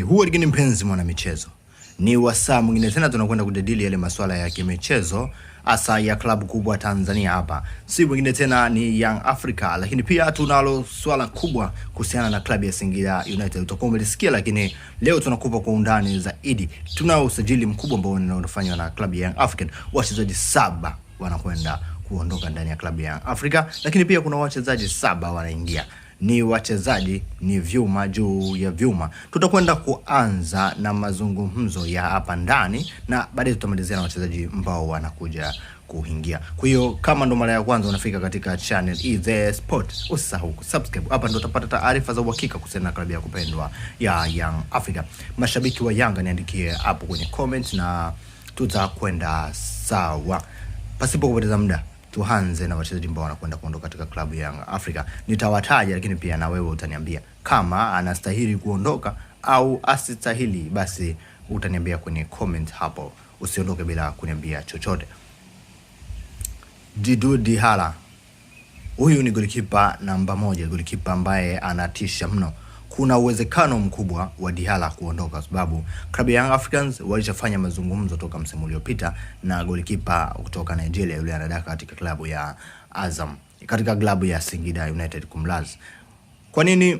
Huwa ligini mpenzi mwana michezo. Ni wasaa mwingine tena tunakwenda kujadili yale masuala ya kimichezo hasa ya klabu kubwa Tanzania hapa. Si mwingine tena ni Young Africa, lakini pia tunalo swala kubwa kuhusiana na klabu ya Singida United. Utakuwa umelisikia, lakini leo tunakupa kwa undani zaidi. Tunao usajili mkubwa ambao unafanywa na klabu ya Young African. Wachezaji 7 wanakwenda kuondoka ndani ya klabu ya Young Africa, lakini pia kuna wachezaji 7 wanaingia. Ni wachezaji, ni vyuma juu ya vyuma. Tutakwenda kuanza na mazungumzo ya hapa ndani na baadaye tutamalizia na wachezaji ambao wanakuja kuingia. Kwa hiyo kama ndo mara ya kwanza unafika katika channel The Sport, usisahau kusubscribe. Hapa ndo utapata taarifa za uhakika kuhusiana na klabu ya kupendwa ya Young Africa. Mashabiki wa Yanga niandikie hapo kwenye comment na tutakwenda sawa. Pasipo kupoteza muda, tuanze na wachezaji ambao wanakwenda kuondoka katika klabu ya Young Africa. Nitawataja, lakini pia na wewe utaniambia kama anastahili kuondoka au asistahili, basi utaniambia kwenye comment hapo. Usiondoke bila kuniambia chochote. Djigui Diarra. Huyu ni golikipa namba 1, golikipa ambaye anatisha mno. Kuna uwezekano mkubwa wa Diarra kuondoka sababu klabu ya Young Africans walishafanya mazungumzo toka msimu uliopita na golikipa kutoka Nigeria yule anadaka katika klabu ya Azam, katika klabu ya Singida United kumlaz. Kwa nini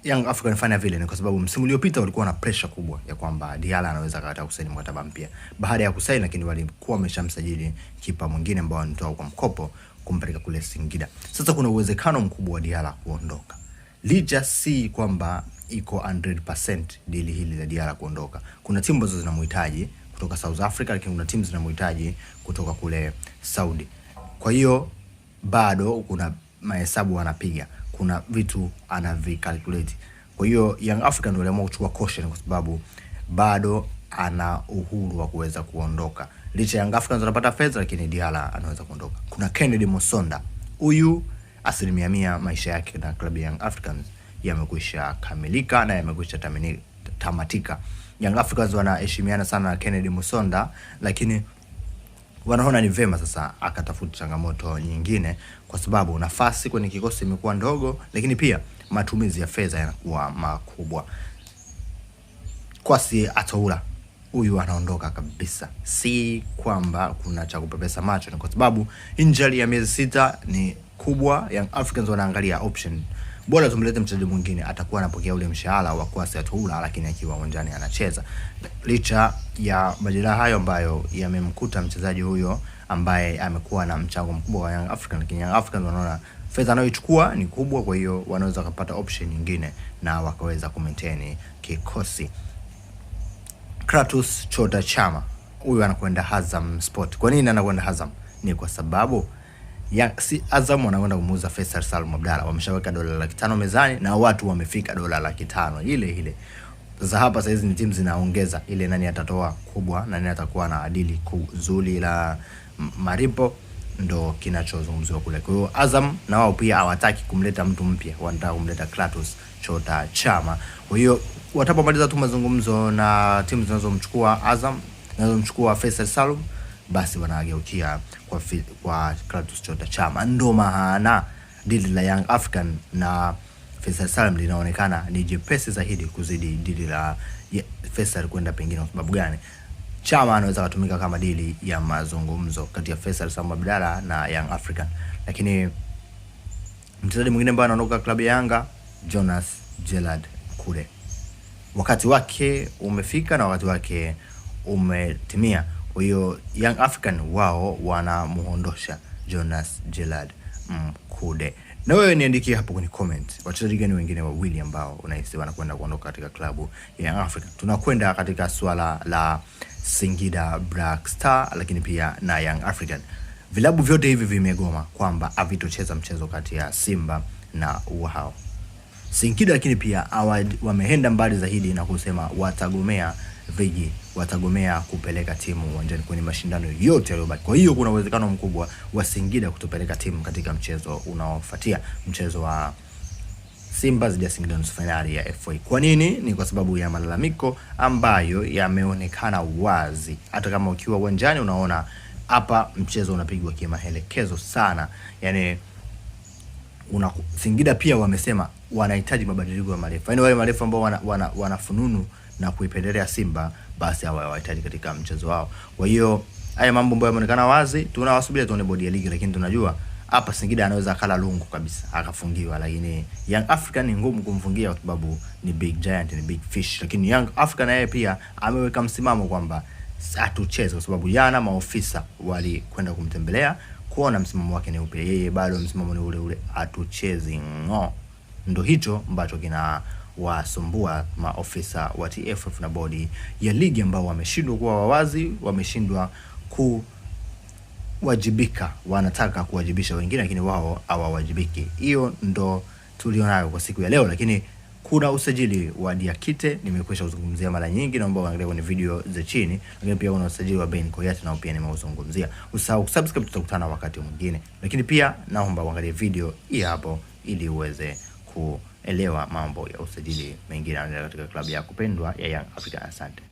Young Africans fanya vile? Ni kwa sababu msimu uliopita walikuwa na pressure kubwa ya kwamba Diarra anaweza kataa kusaini mkataba mpya. Baada ya kusaini, lakini walikuwa wameshamsajili kipa mwingine ambao anatoa kwa mkopo kumpeleka kule Singida. Sasa kuna uwezekano mkubwa wa Diarra kuondoka. Licha si kwamba iko 100% dili hili la Diarra kuondoka. Kuna timu ambazo zinamhitaji kutoka South Africa, lakini kuna timu zinamhitaji kutoka kule Saudi. Kwa hiyo bado kuna mahesabu wanapiga, kuna vitu anavikalculate. Kwa hiyo Young African ndio waliamua kuchukua caution kwa sababu bado ana uhuru wa kuweza kuondoka. Licha Young Africans wanapata fedha, lakini Diarra anaweza kuondoka. Kuna Kennedy Musonda. Huyu 100% maisha yake na klabu ya Young Africans yamekwisha kamilika na yamekwisha tamatika. Young Africans wanaheshimiana sana na Kennedy Musonda, lakini wanaona ni vema sasa akatafuta changamoto nyingine kwa sababu nafasi kwenye kikosi imekuwa ndogo, lakini pia matumizi ya fedha yanakuwa makubwa. Kwasi Ataula, huyu anaondoka kabisa. Si kwamba kuna cha kupepesa macho, ni kwa sababu injury ya miezi 6 ni kubwa. Young Africans wanaangalia option. Bora tumlete mchezaji mwingine, atakuwa anapokea ule mshahara wa Kwasi Ataula, lakini akiwa uwanjani anacheza. Licha ya majeraha hayo ambayo yamemkuta mchezaji huyo ambaye amekuwa na mchango mkubwa wa Young Africans, lakini Young Africans wanaona fedha anayochukua ni kubwa, kwa hiyo wanaweza kupata option nyingine na wakaweza kumaintain kikosi. Clatous Chota Chama, huyu anakwenda Azam Sport. Kwa nini anakwenda Azam? Ni kwa sababu si Azam wanakwenda kumuuza Faisal Salum Abdalla. Wameshaweka $500,000 mezani na watu wamefika $500,000 ile. Sasa hapa sasa hizi ni timu zinaongeza ile nani atatoa kubwa na nani atakuwa na adili kuzuri la maripo, ndo kinachozungumziwa kule. Kwa hiyo Azam na wao pia hawataki kumleta mtu mpya, wanataka kumleta Clatous Chota Chama. Kwa hiyo watapomaliza tu mazungumzo na timu zinazomchukua Azam, zinazomchukua Faisal Salum, basi wanageukia kwa Clatous Chota Chama. Ndo maana dili la Young African na Faisal Salum linaonekana ni jepesi zaidi kuzidi dili la Faisal kwenda pengine. Kwa sababu gani? Chama anaweza kutumika kama dili ya mazungumzo kati ya Faisal Salum Abdalla na Young African. Lakini mchezaji mwingine ambaye anaondoka klabu ya Yanga, Jonas Gerald Mkude. Wakati wake umefika na wakati wake umetimia. Kwa hiyo Young African wao wanamuondosha Jonas Gerald Mkude. Na wewe niandikie hapo kwenye comment wachezaji gani wengine wawili ambao unahisi wanakwenda kuondoka katika klabu ya Young African. Tunakwenda katika swala la Singida Black Star, lakini pia na Young African. Vilabu vyote hivi vimegoma kwamba havitocheza mchezo kati ya Simba na wao Singida, lakini pia wameenda mbali zaidi na kusema watagomea viji, watagomea kupeleka timu uwanjani kwenye mashindano yote yaliyobaki. Kwa hiyo kuna uwezekano mkubwa wa Singida kutopeleka timu katika mchezo unaofuatia, mchezo wa Simba dhidi ya Singida nusu finali ya FA. Kwa nini? Ni kwa sababu ya malalamiko ambayo yameonekana wazi. Hata kama ukiwa uwanjani unaona hapa mchezo unapigwa kimaelekezo sana. Yani Singida pia wamesema wanahitaji mabadiliko ya marefa. Yaani wale marefa ambao wana fununu na kuipendelea Simba, basi hawahitaji katika mchezo wao. Kwa hiyo haya mambo ambayo yanaonekana wazi, tunawasubiria tuone bodi ya ligi, lakini tunajua hapa Singida anaweza akala lungu kabisa akafungiwa, lakini Young African ni ngumu kumfungia kwa sababu ni big giant, ni big fish. Lakini Young African yeye pia ameweka msimamo kwamba hatucheze, kwa sababu jana maofisa walikwenda kumtembelea kuona msimamo wake ni upi. Yeye bado msimamo ni ule ule, hatuchezi ngo. Ndio hicho ambacho kina wasumbua maofisa wa TFF na bodi ya ligi ambao wameshindwa kuwa wawazi, wameshindwa kuwajibika. Wanataka kuwajibisha wengine lakini wao hawawajibiki. Hiyo ndo tulionayo kwa siku ya leo. Lakini kuna usajili wa Diakite, nimekwisha kuzungumzia mara nyingi, naomba uangalie kwenye video za chini. Lakini pia kuna usajili wa Ben Koyate nao pia nimeuzungumzia. Usahau kusubscribe, tutakutana wakati mwingine. Lakini pia naomba uangalie video hii hapo ili uweze kuelewa mambo ya usajili mengine katika klabu ya kupendwa ya Young Africa. Asante.